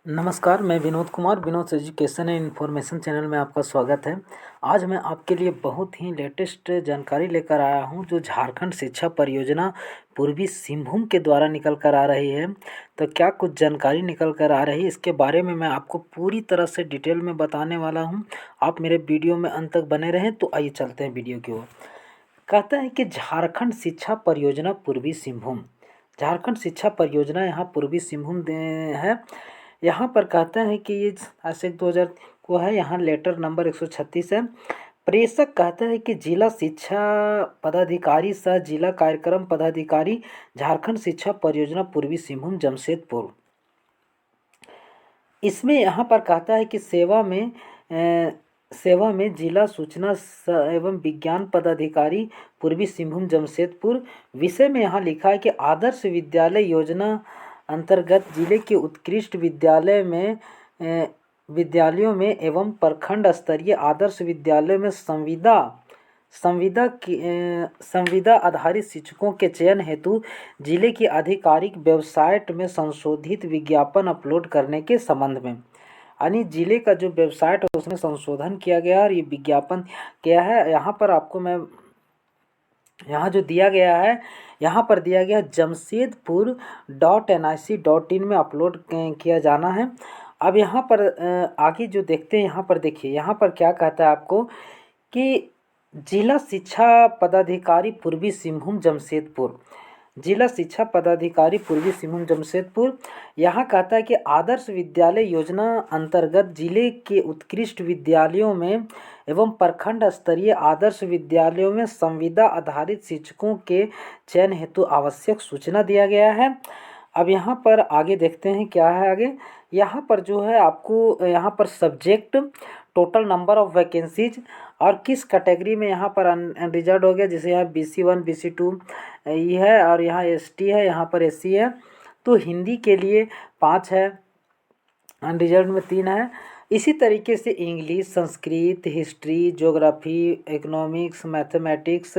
नमस्कार, मैं Vinod Kumar Vinod education and information channel में आपका स्वागत है। आज मैं आपके लिए बहुत ही लेटेस्ट जानकारी लेकर आया हूं जो झारखंड शिक्षा परियोजना पूर्वी सिंहभूम के द्वारा निकल कर आ रही है। तो क्या कुछ जानकारी निकल कर आ रही है इसके बारे में मैं आपको पूरी तरह से डिटेल में बताने वाला हूं। आप मेरे वीडियो में अंत तक बने रहें। तो आइए चलते हैं वीडियो की ओर। कहता है कि झारखंड शिक्षा परियोजना पूर्वी सिंहभूम, झारखंड शिक्षा परियोजना यहाँ पूर्वी सिंहभूम है। यहाँ पर कहते हैं कि ये ऐसे 2000 को है। यहाँ लेटर नंबर 136 है। प्रेषक कहते हैं कि जिला शिक्षा पदाधिकारी सह जिला कार्यक्रम पदाधिकारी झारखंड शिक्षा परियोजना पूर्वी सिंहभूम जमशेदपुर। इसमें यहाँ पर कहता है कि सेवा में जिला सूचना एवं विज्ञान पदाधिकारी पूर्वी सिंहभूम जमशेदपुर। विषय में यहाँ लिखा है कि आदर्श विद्यालय योजना अंतर्गत जिले के उत्कृष्ट विद्यालयों में एवं प्रखंड स्तरीय आदर्श विद्यालयों में संविदा आधारित शिक्षकों के चयन हेतु जिले की आधिकारिक वेबसाइट में संशोधित विज्ञापन अपलोड करने के संबंध में, यानी जिले का जो वेबसाइट है उसमें संशोधन किया गया और ये विज्ञापन किया है। यहाँ पर आपको मैं यहाँ जो दिया गया है, यहाँ पर दिया गया jamshedpur.nic.in में अपलोड किया जाना है। अब यहाँ पर आगे जो देखते हैं, यहाँ पर देखिए, यहाँ पर क्या कहता है आपको कि जिला शिक्षा पदाधिकारी पूर्वी सिंहभूम जमशेदपुर, जिला शिक्षा पदाधिकारी पूर्वी सिंहभूम जमशेदपुर। यहाँ कहता है कि आदर्श विद्यालय योजना अंतर्गत जिले के उत्कृष्ट विद्यालयों में एवं प्रखंड स्तरीय आदर्श विद्यालयों में संविदा आधारित शिक्षकों के चयन हेतु आवश्यक सूचना दिया गया है। अब यहाँ पर आगे देखते हैं क्या है आगे। यहाँ पर जो है आपको यहाँ पर subject, total number of vacancies और किस कैटेगरी में यहाँ पर अनरिजर्व हो गया, जैसे यहाँ BC1 BC2 ये है और यहाँ ST है, यहाँ पर SC है। तो हिंदी के लिए 5 है, अनरिजर्व में 3 है। इसी तरीके से English, Sanskrit, history, geography, economics, mathematics,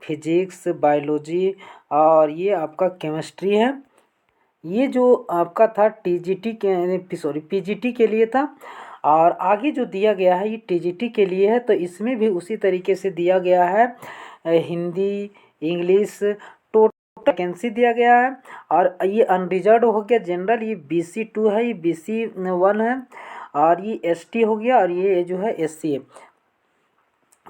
physics, biology और ये आपका केमिस्ट्री है। ये जो आपका था PGT के लिए था। और आगे जो दिया गया है ये TGT के लिए है। तो इसमें भी उसी तरीके से दिया गया है, हिंदी, इंग्लिश, टोटल वैकेंसी दिया गया है। और ये अनरिजर्व हो गया जनरल, ये BC2 है, ये BC1 है और ये ST हो गया और ये जो है SC है।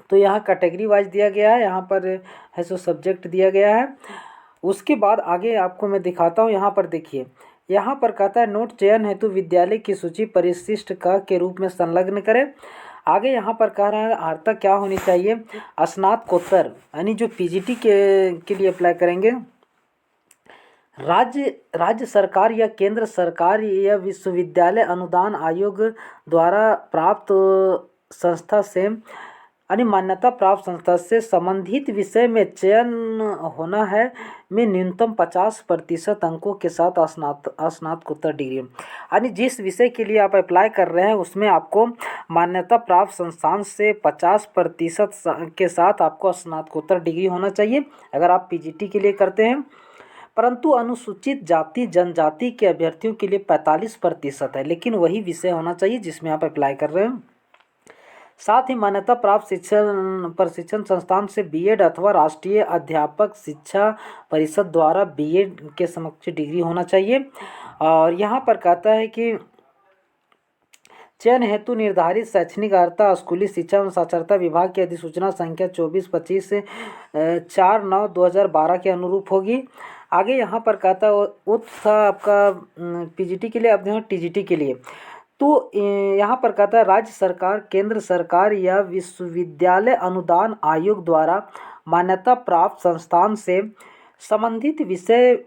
तो यहाँ कैटेगरी वाइज दिया गया है, यहाँ पर है सो सब्जेक्ट दिया गया है। उसके बाद आगे आपको मैं दिखाता हूँ। यहाँ पर देखिए, यहाँ पर कहता है नोट चयन हेतु विद्यालय की सूची परिशिष्ट क के रूप में संलग्न करें। आगे यहाँ पर कह रहा है अर्हता क्या होनी चाहिए, स्नातकोत्तर, यानी जो PGT के लिए अप्लाई करेंगे, राज्य सरकार या केंद्र सरकार या विश्वविद्यालय अनुदान आयोग द्वारा प्राप्त संस्था से, यानी मान्यता प्राप्त संस्था से संबंधित विषय में चयन होना है में न्यूनतम 50% अंकों के साथ स्नातकोत्तर डिग्री, यानी जिस विषय के लिए आप अप्लाई कर रहे हैं उसमें आपको मान्यता प्राप्त संस्थान से 50% के साथ आपको स्नातकोत्तर डिग्री होना चाहिए अगर आप PGT के लिए करते हैं। परंतु अनुसूचित जाति जनजाति के अभ्यर्थियों के लिए 45% है, लेकिन वही विषय होना चाहिए जिसमें आप अप्लाई कर रहे हैं। साथ ही मान्यता प्राप्त प्रशिक्षण संस्थान से B.Ed अथवा राष्ट्रीय अध्यापक शिक्षा परिषद द्वारा B.Ed के समकक्ष डिग्री होना चाहिए। और यहाँ पर कहता है कि चयन हेतु निर्धारित शैक्षणिक अर्हता स्कूली शिक्षा एवं साक्षरता विभाग की अधिसूचना संख्या 2425 4/9/2012 के अनुरूप होगी। आगे यहाँ पर कहता है था आपका PGT के लिए, अब यहाँ TGT के लिए। तो यहाँ पर कहता है राज्य सरकार, केंद्र सरकार या विश्वविद्यालय अनुदान आयोग द्वारा मान्यता प्राप्त संस्थान से संबंधित विषय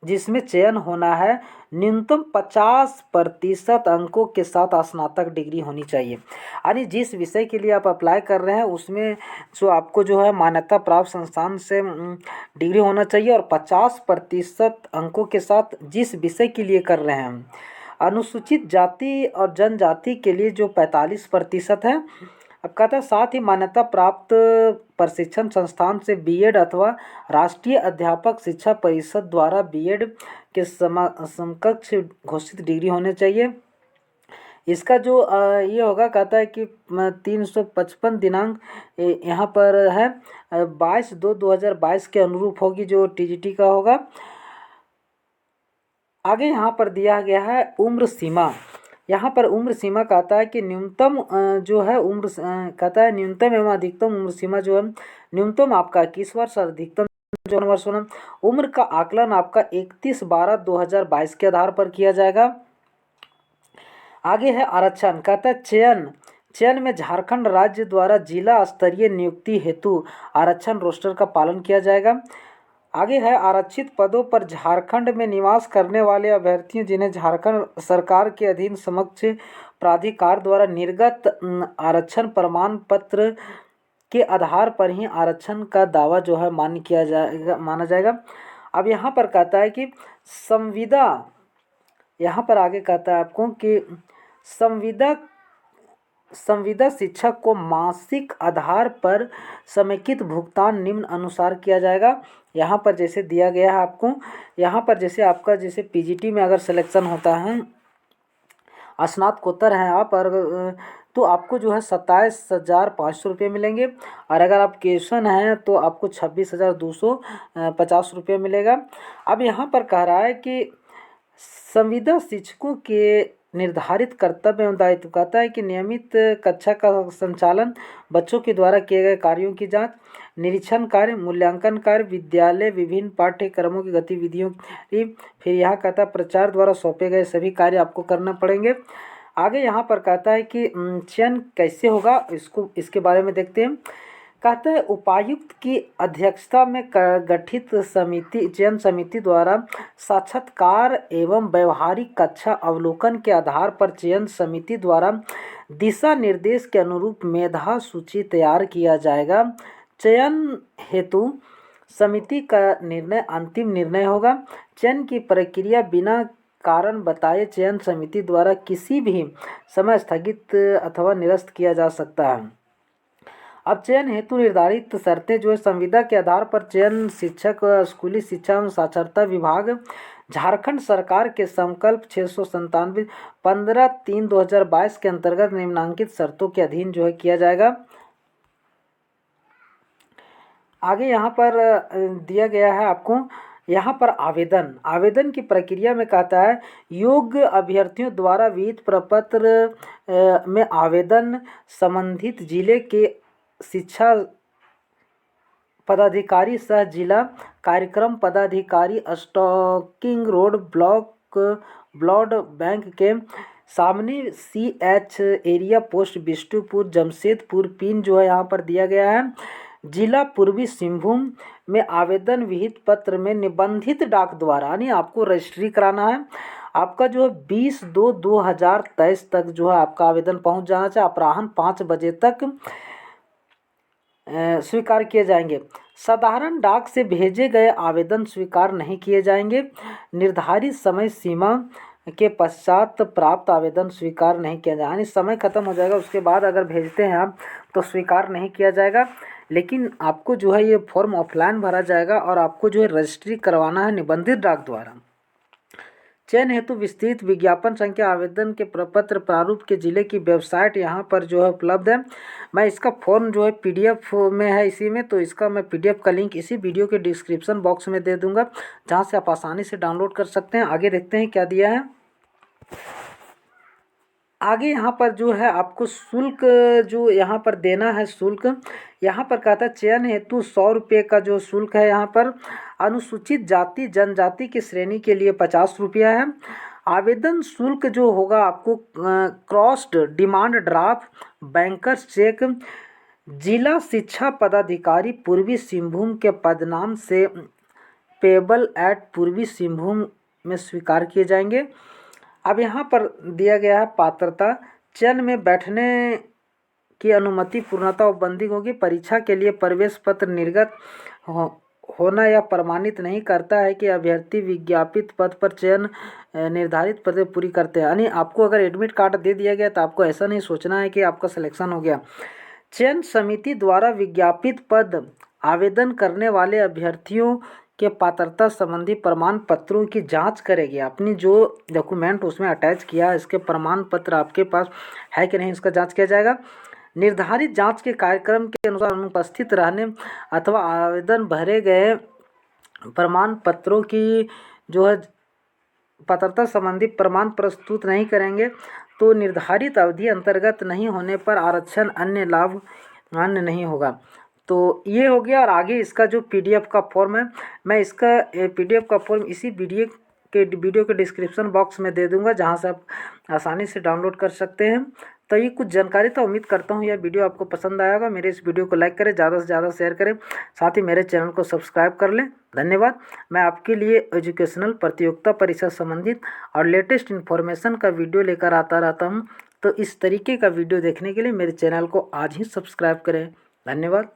जिसमें चयन होना है न्यूनतम 50% अंकों के साथ स्नातक डिग्री होनी चाहिए, यानी जिस विषय के लिए आप अप्लाई कर रहे हैं उसमें जो आपको जो है मान्यता प्राप्त संस्थान से डिग्री होना चाहिए और 50% अंकों के साथ जिस विषय के लिए कर रहे हैं। अनुसूचित जाति और जनजाति के लिए जो 45% है अब कहता है साथ ही मान्यता प्राप्त प्रशिक्षण संस्थान से बीएड अथवा राष्ट्रीय अध्यापक शिक्षा परिषद द्वारा बीएड के समकक्ष घोषित डिग्री होने चाहिए। इसका जो ये होगा, कहता है कि 355 दिनांक यहाँ पर है 22/2/2022 के अनुरूप होगी, जो टीजीटी का होगा। आगे यहाँ पर दिया गया है उम्र सीमा। यहाँ पर उम्र सीमा कहता है कि न्यूनतम जो है उम्र कहता है न्यूनतम एवं अधिकतम उम्र सीमा जो है, न्यूनतम आपका 21 वर्ष और अधिकतम जो वर्ष होना। उम्र का आकलन आपका 31/12/2022 के आधार पर किया जाएगा। आगे है आरक्षण। कहता है चयन में झारखंड राज्य द्वारा जिला स्तरीय नियुक्ति हेतु आरक्षण रोस्टर का पालन किया जाएगा। आगे है आरक्षित पदों पर झारखंड में निवास करने वाले अभ्यर्थियों जिन्हें झारखंड सरकार के अधीन समक्ष प्राधिकार द्वारा निर्गत आरक्षण प्रमाण पत्र के आधार पर ही आरक्षण का दावा जो है माना जाएगा। अब यहाँ पर कहता है कि संविदा, यहाँ पर आगे कहता है आपको कि संविदा शिक्षक को मासिक आधार पर समेकित भुगतान निम्न अनुसार किया जाएगा। यहाँ पर जैसे दिया गया है आपको, यहाँ पर जैसे आपका जैसे पीजीटी में अगर सिलेक्शन होता है, स्नातकोत्तर हैं आप, और तो आपको जो है 27,500 रुपये मिलेंगे, और अगर आप ग्रेजुएशन हैं तो आपको 26,250 रुपये मिलेगा। अब यहाँ पर कह रहा है कि संविदा शिक्षकों के निर्धारित कर्तव्य एवं दायित्व। कहता है कि नियमित कक्षा का संचालन, बच्चों के द्वारा किए गए कार्यों की जांच, निरीक्षण कार्य, मूल्यांकन कार्य, विद्यालय विभिन्न पाठ्यक्रमों की गतिविधियों की, फिर यहाँ कहता है प्रचार द्वारा सौंपे गए सभी कार्य आपको करना पड़ेंगे। आगे यहाँ पर कहता है कि चयन कैसे होगा, इसके बारे में देखते हैं। कहता है उपायुक्त की अध्यक्षता में गठित चयन समिति द्वारा साक्षात्कार एवं व्यवहारिक कक्षा अवलोकन के आधार पर चयन समिति द्वारा दिशा निर्देश के अनुरूप मेधा सूची तैयार किया जाएगा। चयन हेतु समिति का निर्णय अंतिम निर्णय होगा। चयन की प्रक्रिया बिना कारण बताए चयन समिति द्वारा किसी भी समय स्थगित अथवा निरस्त किया जा सकता है। अब चयन हेतु निर्धारित शर्तें जो है, संविदा के आधार पर चयन शिक्षक स्कूली शिक्षा एवं साक्षरता विभाग झारखंड सरकार के संकल्प 697 15/3/2022 के अंतर्गत निम्नांकित शर्तों के अधीन जो है किया जाएगा। आगे यहाँ पर दिया गया है आपको, यहाँ पर आवेदन की प्रक्रिया में कहता है योग्य अभ्यर्थियों द्वारा विहित प्रपत्र में आवेदन संबंधित जिले के शिक्षा पदाधिकारी सह जिला कार्यक्रम पदाधिकारी स्टॉकिंग रोड ब्लड बैंक के सामने CH area post Bistupur Jamshedpur pin जो है यहाँ पर दिया गया है। जिला पूर्वी सिंहभूम में आवेदन विहित पत्र में निबंधित डाक द्वारा, यानी आपको रजिस्ट्री कराना है। आपका जो है 20/2/2023 तक जो है आपका आवेदन पहुंच जाना चाहिए। अपराह्न 5 बजे तक स्वीकार किए जाएंगे। साधारण डाक से भेजे गए आवेदन स्वीकार नहीं किए जाएंगे। निर्धारित समय सीमा के पश्चात प्राप्त आवेदन स्वीकार नहीं किया जाएगा, यानी समय खत्म हो जाएगा उसके बाद अगर भेजते हैं आप तो स्वीकार नहीं किया जाएगा। लेकिन आपको जो है ये फॉर्म ऑफलाइन भरा जाएगा और आपको जो है रजिस्ट्री करवाना है निबंधित डाक द्वारा। चयन हेतु विस्तृत विज्ञापन संख्या आवेदन के प्रपत्र प्रारूप के जिले की वेबसाइट यहाँ पर जो है उपलब्ध है। मैं इसका फॉर्म जो है PDF में है इसी में, तो इसका मैं PDF का लिंक इसी वीडियो के डिस्क्रिप्शन बॉक्स में दे दूंगा, जहाँ से आप आसानी से डाउनलोड कर सकते हैं। आगे देखते हैं क्या दिया है। आगे यहाँ पर जो है आपको शुल्क जो यहाँ पर देना है, शुल्क यहाँ पर कहता है चयन हेतु 100 रुपये का जो शुल्क है यहाँ पर। अनुसूचित जाति जनजाति की श्रेणी के लिए 50 रुपया है। आवेदन शुल्क जो होगा आपको crossed demand draft bankers cheque जिला शिक्षा पदाधिकारी पूर्वी सिंहभूम के पदनाम से पेबल एट पूर्वी सिंहभूम में स्वीकार किए जाएंगे। अब यहाँ पर दिया गया है पात्रता। चयन में बैठने की अनुमति पूर्णतः उपबंधित होगी। परीक्षा के लिए प्रवेश पत्र निर्गत होना या प्रमाणित नहीं करता है कि अभ्यर्थी विज्ञापित पद पर चयन निर्धारित पद पूरी करते हैं। यानी आपको अगर एडमिट कार्ड दे दिया गया तो आपको ऐसा नहीं सोचना है कि आपका सिलेक्शन हो गया। चयन समिति द्वारा विज्ञापित पद आवेदन करने वाले अभ्यर्थियों के पात्रता संबंधी प्रमाण पत्रों की जांच करेगी। अपनी जो डॉक्यूमेंट उसमें अटैच किया इसके प्रमाण पत्र आपके पास है कि नहीं, इसका जांच किया जाएगा। निर्धारित जांच के कार्यक्रम के अनुसार अनुपस्थित रहने अथवा आवेदन भरे गए प्रमाण पत्रों की जो है पात्रता संबंधी प्रमाण प्रस्तुत नहीं करेंगे तो निर्धारित अवधि अंतर्गत नहीं होने पर आरक्षण अन्य लाभ मान्य नहीं होगा। तो ये हो गया। और आगे इसका जो पीडीएफ का फॉर्म है, मैं इसका पीडीएफ का फॉर्म इसी वीडियो के डिस्क्रिप्शन बॉक्स में दे दूंगा, जहां से आप आसानी से डाउनलोड कर सकते हैं। तो ये कुछ जानकारी था। उम्मीद करता हूँ यह वीडियो आपको पसंद आएगा। मेरे इस वीडियो को लाइक करें, ज़्यादा से ज़्यादा शेयर करें, साथ ही मेरे चैनल को सब्सक्राइब कर लें। धन्यवाद। मैं आपके लिए एजुकेशनल प्रतियोगिता परीक्षा संबंधित और लेटेस्ट इन्फॉर्मेशन का वीडियो लेकर आता रहता हूँ। तो इस तरीके का वीडियो देखने के लिए मेरे चैनल को आज ही सब्सक्राइब करें। धन्यवाद।